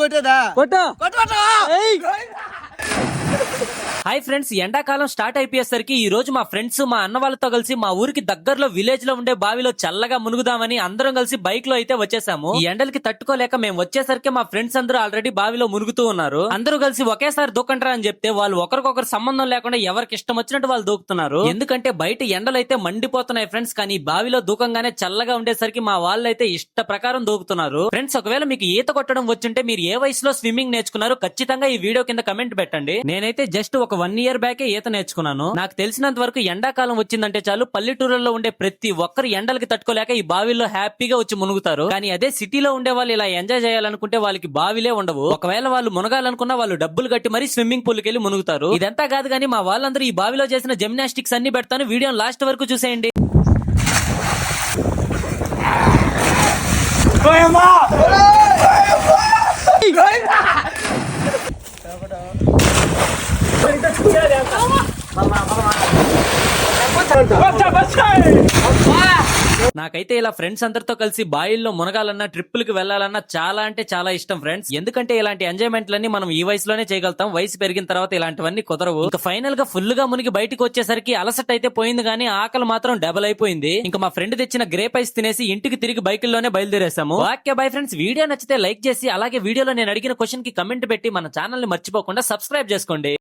కొట్టేదా కొట్టు. ఏయ్. Hi friends, ఎండాకాలం స్టార్ట్ అయిపోయేసరికి ఈ రోజు మా ఫ్రెండ్స్ మా అన్న వాళ్ళతో కలిసి మా ఊరికి దగ్గరలో విలేజ్ లో ఉండే బావిలో చల్లగా మునుగుదామని అందరం కలిసి బైక్ లో అయితే వచ్చేసాము. ఈ ఎండలకి తట్టుకోలేక మేము వచ్చేసరికి మా ఫ్రెండ్స్ అందరూ ఆల్రెడీ బావిలో మునుగుతూ ఉన్నారు. అందరూ కలిసి ఒకేసారి దూకంటారా అని చెప్తే వాళ్ళు ఒకరికొకరు సంబంధం లేకుండా ఎవరికి ఇష్టం వచ్చినట్టు వాళ్ళు దూకుతున్నారు. ఎందుకంటే బయట ఎండలు అయితే మండిపోతున్నాయి ఫ్రెండ్స్, కానీ ఈ బావిలో దూకంగానే చల్లగా ఉండేసరికి మా వాళ్ళు అయితే ఇష్ట ప్రకారం దూకుతున్నారు. ఫ్రెండ్స్, ఒకవేళ మీకు ఈత కొట్టడం వచ్చుంటే మీరు ఏ వయసులో స్విమ్మింగ్ నేర్చుకున్నారు ఖచ్చితంగా ఈ వీడియో కింద కమెంట్ పెట్టండి. నేనైతే జస్ట్ ఒక 1 year బ్యాకే ఈత నేర్చుకున్నాను. నాకు తెలిసినంత వరకు ఎండాకాలం వచ్చిందంటే చాలు పల్లెటూరులో ఉండే ప్రతి ఒక్కరు ఎండలకి తట్టుకోలేక ఈ బావిలో హ్యాపీగా వచ్చి మునుగుతారు. కానీ అదే సిటీలో ఉండే వాళ్ళు ఇలా ఎంజాయ్ చేయాలనుకుంటే వాళ్ళకి బావిలే ఉండవు. ఒకవేళ వాళ్ళు మునగాలనుకున్నా వాళ్ళు డబ్బులు కట్టి మరీ స్విమ్మింగ్ పూల్ కి వెళ్ళి మునుగుతారు. ఇదంతా కాదు కానీ మా వాళ్ళందరూ ఈ బావిలో చేసిన జిమ్నాస్టిక్స్ అన్ని పెడతాను, వీడియో లాస్ట్ వరకు చూసేయండి. నాకైతే ఇలా ఫ్రెండ్స్ అందరితో కలిసి బాయిల్లో మునగాలన్నా ట్రిప్పులకి వెళ్లాలన్నా చాలా అంటే చాలా ఇష్టం ఫ్రెండ్స్. ఎందుకంటే ఇలాంటి ఎంజాయ్మెంట్లన్నీ మనం ఈ వయసులోనే చేయగలుగుతాం. వయసు పెరిగిన తర్వాత ఇలాంటివన్నీ కుదరవు. ఇంకా ఫైనల్ గా ఫుల్ గా మునిగి బయటకు వచ్చేసరికి అలసట అయితే పోయింది, కానీ ఆకలి మాత్రం డబల్ అయిపోయింది. ఇంకా మా ఫ్రెండ్ తెచ్చిన గ్రేప్ ఐస్ తినేసి ఇంటికి తిరిగి బైకుల్లోనే బయలుదేరేసాము. ఓకే బై ఫ్రెండ్స్, వీడియో నచ్చితే లైక్ చేసి అలాగే వీడియోలో నేను అడిగిన క్వశ్చన్ కి కమెంట్ పెట్టి మన ఛానల్ ని మర్చిపోకుండా సబ్స్క్రైబ్ చేసుకోండి.